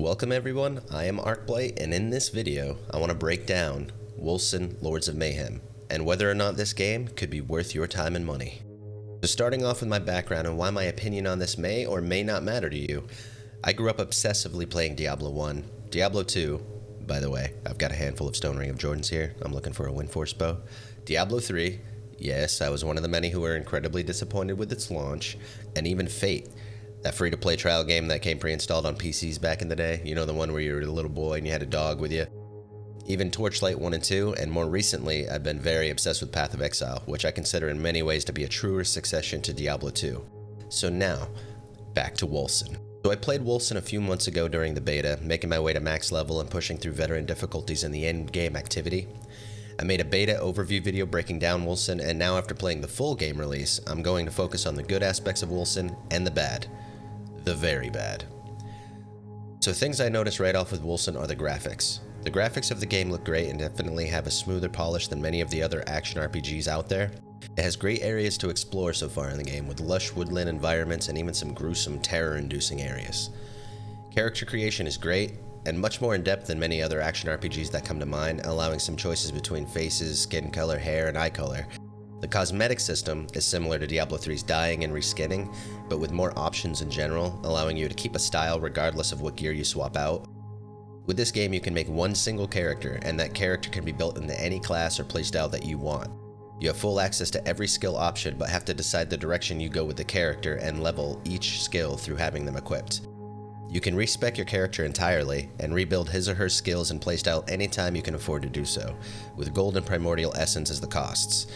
Welcome everyone, I am Arcblight, and in this video, I want to break down Wolcen Lords of Mayhem, and whether or not this game could be worth your time and money. So starting off with my background and why my opinion on this may or may not matter to you, I grew up obsessively playing Diablo 1, Diablo 2, by the way, I've got a handful of Stone Ring of Jordans here, I'm looking for a Windforce bow, Diablo 3, yes, I was one of the many who were incredibly disappointed with its launch, and even Fate, that free-to-play trial game that came pre-installed on PCs back in the day. You know, the one where you were a little boy and you had a dog with you. Even Torchlight 1 and 2, and more recently, I've been very obsessed with Path of Exile, which I consider in many ways to be a truer succession to Diablo 2. So now, back to Wolcen. So I played Wolcen a few months ago during the beta, making my way to max level and pushing through veteran difficulties in the endgame activity. I made a beta overview video breaking down Wolcen, and now after playing the full game release, I'm going to focus on the good aspects of Wolcen and the bad. The very bad. So things I noticed right off with Wolcen are the graphics. The graphics of the game look great and definitely have a smoother polish than many of the other action RPGs out there. It has great areas to explore so far in the game, with lush woodland environments and even some gruesome, terror-inducing areas. Character creation is great, and much more in depth than many other action RPGs that come to mind, allowing some choices between faces, skin color, hair, and eye color. The cosmetic system is similar to Diablo 3's dyeing and reskinning, but with more options in general, allowing you to keep a style regardless of what gear you swap out. With this game, you can make one single character, and that character can be built into any class or playstyle that you want. You have full access to every skill option, but have to decide the direction you go with the character and level each skill through having them equipped. You can respec your character entirely, and rebuild his or her skills and playstyle anytime you can afford to do so, with gold and primordial essence as the costs.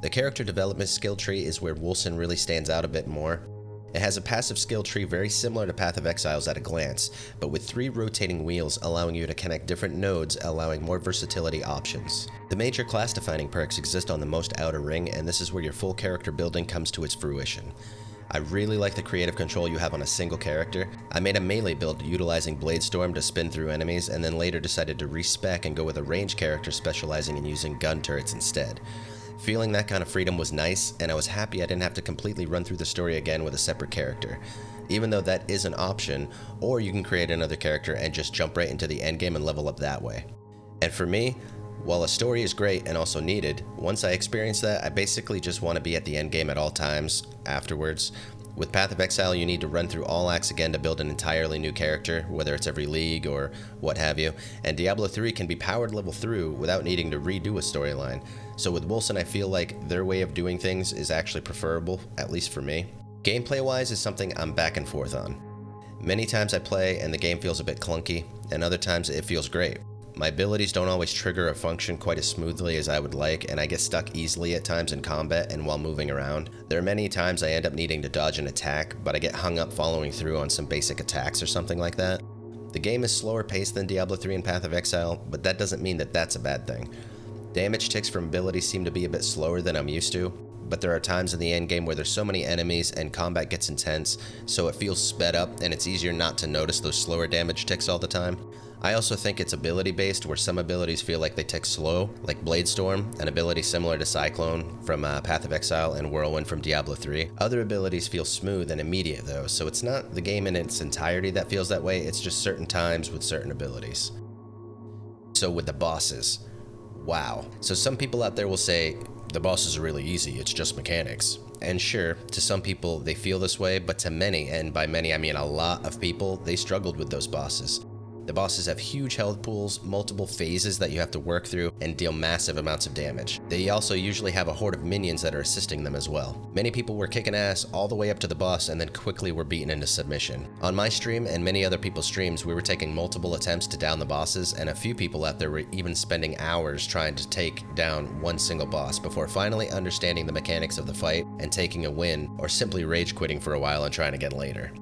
The character development skill tree is where Wolcen really stands out a bit more. It has a passive skill tree very similar to Path of Exiles at a glance, but with 3 rotating wheels allowing you to connect different nodes, allowing more versatility options. The major class defining perks exist on the most outer ring, and this is where your full character building comes to its fruition. I really like the creative control you have on a single character. I made a melee build utilizing Bladestorm to spin through enemies, and then later decided to respec and go with a ranged character specializing in using gun turrets instead. Feeling that kind of freedom was nice, and I was happy I didn't have to completely run through the story again with a separate character, even though that is an option, or you can create another character and just jump right into the endgame and level up that way. And for me, while a story is great and also needed, once I experience that, I basically just want to be at the endgame at all times afterwards. With Path of Exile, you need to run through all acts again to build an entirely new character, whether it's every league or what have you, and Diablo 3 can be powered level through without needing to redo a storyline. So with Wolcen, I feel like their way of doing things is actually preferable, at least for me. Gameplay-wise is something I'm back and forth on. Many times I play and the game feels a bit clunky, and other times it feels great. My abilities don't always trigger or function quite as smoothly as I would like, and I get stuck easily at times in combat and while moving around. There are many times I end up needing to dodge an attack, but I get hung up following through on some basic attacks or something like that. The game is slower paced than Diablo 3 and Path of Exile, but that doesn't mean that that's a bad thing. Damage ticks from abilities seem to be a bit slower than I'm used to, but there are times in the endgame where there's so many enemies and combat gets intense, so it feels sped up and it's easier not to notice those slower damage ticks all the time. I also think it's ability based, where some abilities feel like they tick slow, like Bladestorm, an ability similar to Cyclone from Path of Exile and Whirlwind from Diablo 3. Other abilities feel smooth and immediate though, so it's not the game in its entirety that feels that way, it's just certain times with certain abilities. So with the bosses, wow. So some people out there will say, the bosses are really easy, it's just mechanics. And sure, to some people they feel this way, but to many, and by many I mean a lot of people, they struggled with those bosses. The bosses have huge health pools, multiple phases that you have to work through, and deal massive amounts of damage. They also usually have a horde of minions that are assisting them as well. Many people were kicking ass all the way up to the boss and then quickly were beaten into submission. On my stream and many other people's streams, we were taking multiple attempts to down the bosses, and a few people out there were even spending hours trying to take down one single boss before finally understanding the mechanics of the fight and taking a win, or simply rage quitting for a while and trying again later.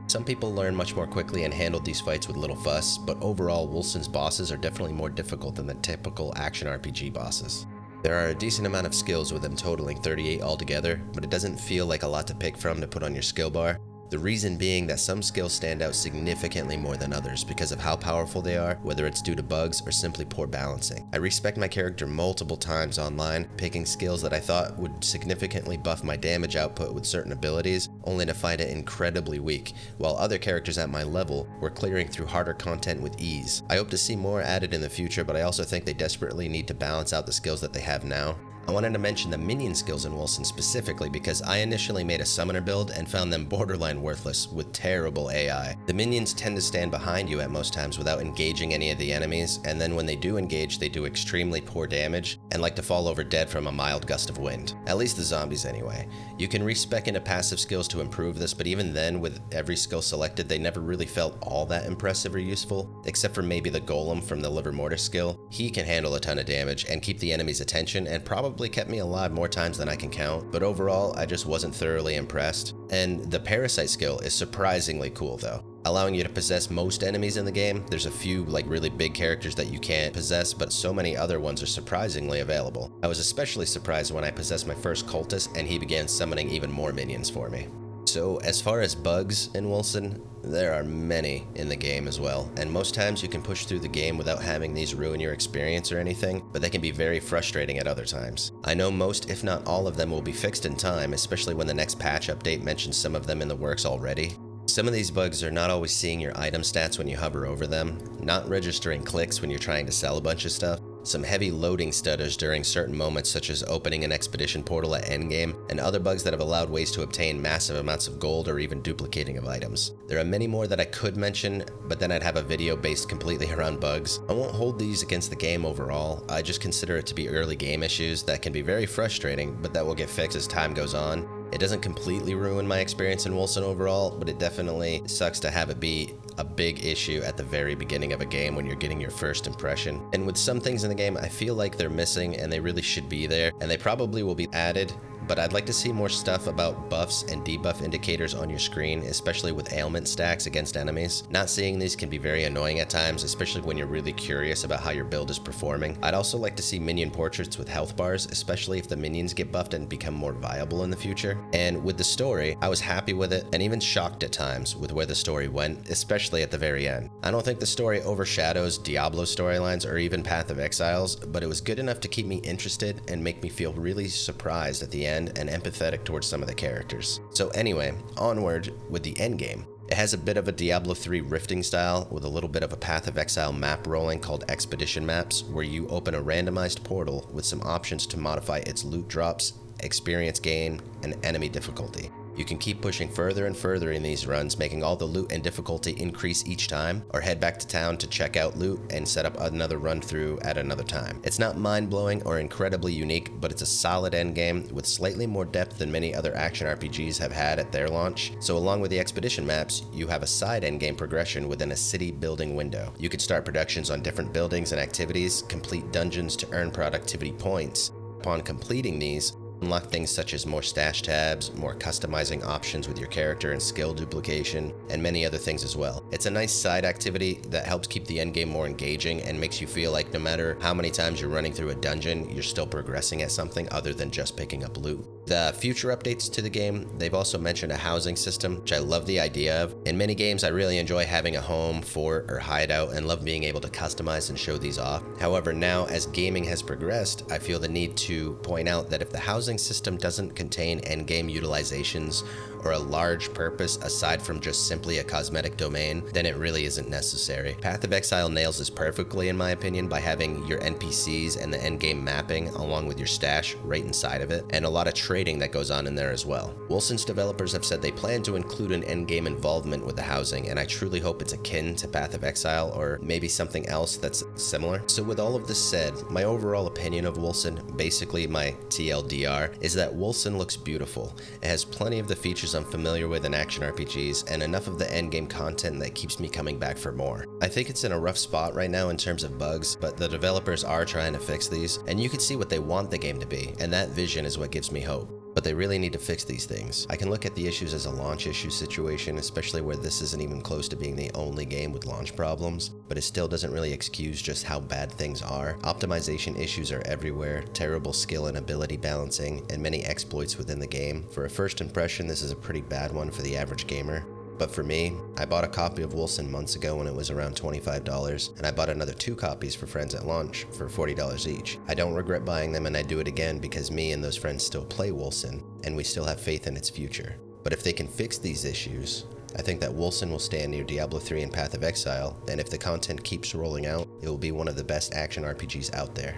Some people learn much more quickly and handled these fights with little fuss, but overall Wolcen's bosses are definitely more difficult than the typical action RPG bosses. There are a decent amount of skills with them totaling 38 altogether, but it doesn't feel like a lot to pick from to put on your skill bar. The reason being that some skills stand out significantly more than others because of how powerful they are, whether it's due to bugs or simply poor balancing. I respect my character multiple times online, picking skills that I thought would significantly buff my damage output with certain abilities, only to find it incredibly weak, while other characters at my level were clearing through harder content with ease. I hope to see more added in the future, but I also think they desperately need to balance out the skills that they have now. I wanted to mention the minion skills in Wolcen specifically because I initially made a summoner build and found them borderline worthless with terrible AI. The minions tend to stand behind you at most times without engaging any of the enemies, and then when they do engage, they do extremely poor damage and like to fall over dead from a mild gust of wind. At least the zombies anyway. You can respec into passive skills to improve this, but even then with every skill selected, they never really felt all that impressive or useful, except for maybe the golem from the liver mortar skill. He can handle a ton of damage and keep the enemy's attention and probably kept me alive more times than I can count, but overall I just wasn't thoroughly impressed. And the parasite skill is surprisingly cool though, allowing you to possess most enemies in the game. There's a few like really big characters that you can't possess, but so many other ones are surprisingly available. I was especially surprised when I possessed my first cultist and he began summoning even more minions for me. So as far as bugs in Wolcen, there are many in the game as well, and most times you can push through the game without having these ruin your experience or anything, but they can be very frustrating at other times. I know most, if not all of them, will be fixed in time, especially when the next patch update mentions some of them in the works already. Some of these bugs are not always seeing your item stats when you hover over them, not registering clicks when you're trying to sell a bunch of stuff, some heavy loading stutters during certain moments such as opening an expedition portal at Endgame, and other bugs that have allowed ways to obtain massive amounts of gold or even duplicating of items. There are many more that I could mention, but then I'd have a video based completely around bugs. I won't hold these against the game overall, I just consider it to be early game issues that can be very frustrating, but that will get fixed as time goes on. It doesn't completely ruin my experience in Wolcen overall, but it definitely sucks to have it be a big issue at the very beginning of a game when you're getting your first impression. And with some things in the game, I feel like they're missing and they really should be there, and they probably will be added, but I'd like to see more stuff about buffs and debuff indicators on your screen, especially with ailment stacks against enemies. Not seeing these can be very annoying at times, especially when you're really curious about how your build is performing. I'd also like to see minion portraits with health bars, especially if the minions get buffed and become more viable in the future. And with the story, I was happy with it and even shocked at times with where the story went, especially at the very end. I don't think the story overshadows Diablo storylines or even Path of Exiles, but it was good enough to keep me interested and make me feel really surprised at the end and empathetic towards some of the characters. So anyway, onward with the endgame. It has a bit of a Diablo 3 rifting style with a little bit of a Path of Exile map rolling called expedition maps, where you open a randomized portal with some options to modify its loot drops, experience gain, and enemy difficulty. You can keep pushing further and further in these runs, making all the loot and difficulty increase each time, or head back to town to check out loot and set up another run through at another time. It's not mind-blowing or incredibly unique, but it's a solid endgame with slightly more depth than many other action RPGs have had at their launch. So along with the expedition maps, you have a side endgame progression within a city building window. You could start productions on different buildings and activities, complete dungeons to earn productivity points. Upon completing these, unlock things such as more stash tabs, more customizing options with your character and skill duplication, and many other things as well. It's a nice side activity that helps keep the endgame more engaging and makes you feel like no matter how many times you're running through a dungeon, you're still progressing at something other than just picking up loot. The future updates to the game, they've also mentioned a housing system, which I love the idea of. In many games, I really enjoy having a home, fort, or hideout and love being able to customize and show these off. However, now as gaming has progressed, I feel the need to point out that if the housing system doesn't contain endgame utilizations or a large purpose aside from just simply a cosmetic domain, then it really isn't necessary. Path of Exile nails this perfectly in my opinion by having your NPCs and the endgame mapping along with your stash right inside of it, and a lot of trading that goes on in there as well. Wolcen's developers have said they plan to include an endgame involvement with the housing, and I truly hope it's akin to Path of Exile or maybe something else that's similar. So with all of this said, my overall opinion of Wolcen, basically my TLDR, is that Wolcen looks beautiful. It has plenty of the features I'm familiar with in action RPGs and enough of the endgame content that keeps me coming back for more. I think it's in a rough spot right now in terms of bugs, but the developers are trying to fix these, and you can see what they want the game to be, and that vision is what gives me hope. but they really need to fix these things. I can look at the issues as a launch issue situation, especially where this isn't even close to being the only game with launch problems, but it still doesn't really excuse just how bad things are. Optimization issues are everywhere, terrible skill and ability balancing, and many exploits within the game. For a first impression, this is a pretty bad one for the average gamer. But for me, I bought a copy of Wolcen months ago when it was around $25, and I bought another 2 copies for friends at launch for $40 each. I don't regret buying them, and I do it again because me and those friends still play Wolcen, and we still have faith in its future. But if they can fix these issues, I think that Wolcen will stand near Diablo 3 and Path of Exile, and if the content keeps rolling out, it will be one of the best action RPGs out there.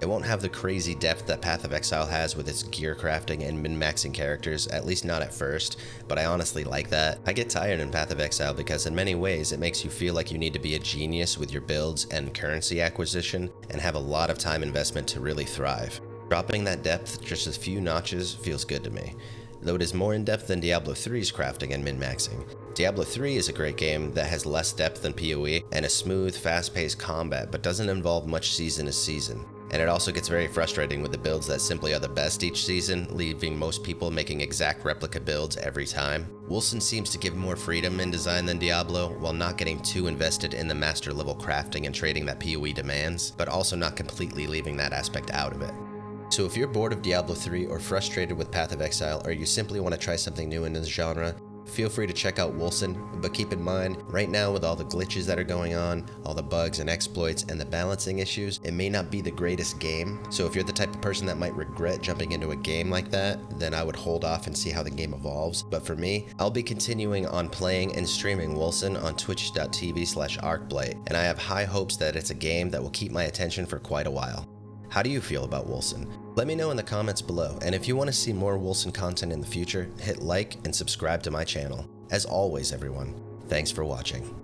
It won't have the crazy depth that Path of Exile has with its gear crafting and min-maxing characters, at least not at first, but I honestly like that. I get tired in Path of Exile because in many ways it makes you feel like you need to be a genius with your builds and currency acquisition and have a lot of time investment to really thrive. Dropping that depth just a few notches feels good to me, though it is more in-depth than Diablo 3's crafting and min-maxing. Diablo 3 is a great game that has less depth than PoE and a smooth, fast-paced combat but doesn't involve much season to season. And it also gets very frustrating with the builds that simply are the best each season, leaving most people making exact replica builds every time. Wolcen seems to give more freedom in design than Diablo, while not getting too invested in the master level crafting and trading that PoE demands, but also not completely leaving that aspect out of it. So if you're bored of Diablo 3 or frustrated with Path of Exile, or you simply want to try something new in this genre, feel free to check out Wolcen, but keep in mind, right now with all the glitches that are going on, all the bugs and exploits, and the balancing issues, it may not be the greatest game. So if you're the type of person that might regret jumping into a game like that, then I would hold off and see how the game evolves. But for me, I'll be continuing on playing and streaming Wolcen on twitch.tv/Arcblight, and I have high hopes that it's a game that will keep my attention for quite a while. How do you feel about Wolcen? Let me know in the comments below, and if you want to see more Wolcen content in the future, hit like and subscribe to my channel. As always everyone, thanks for watching.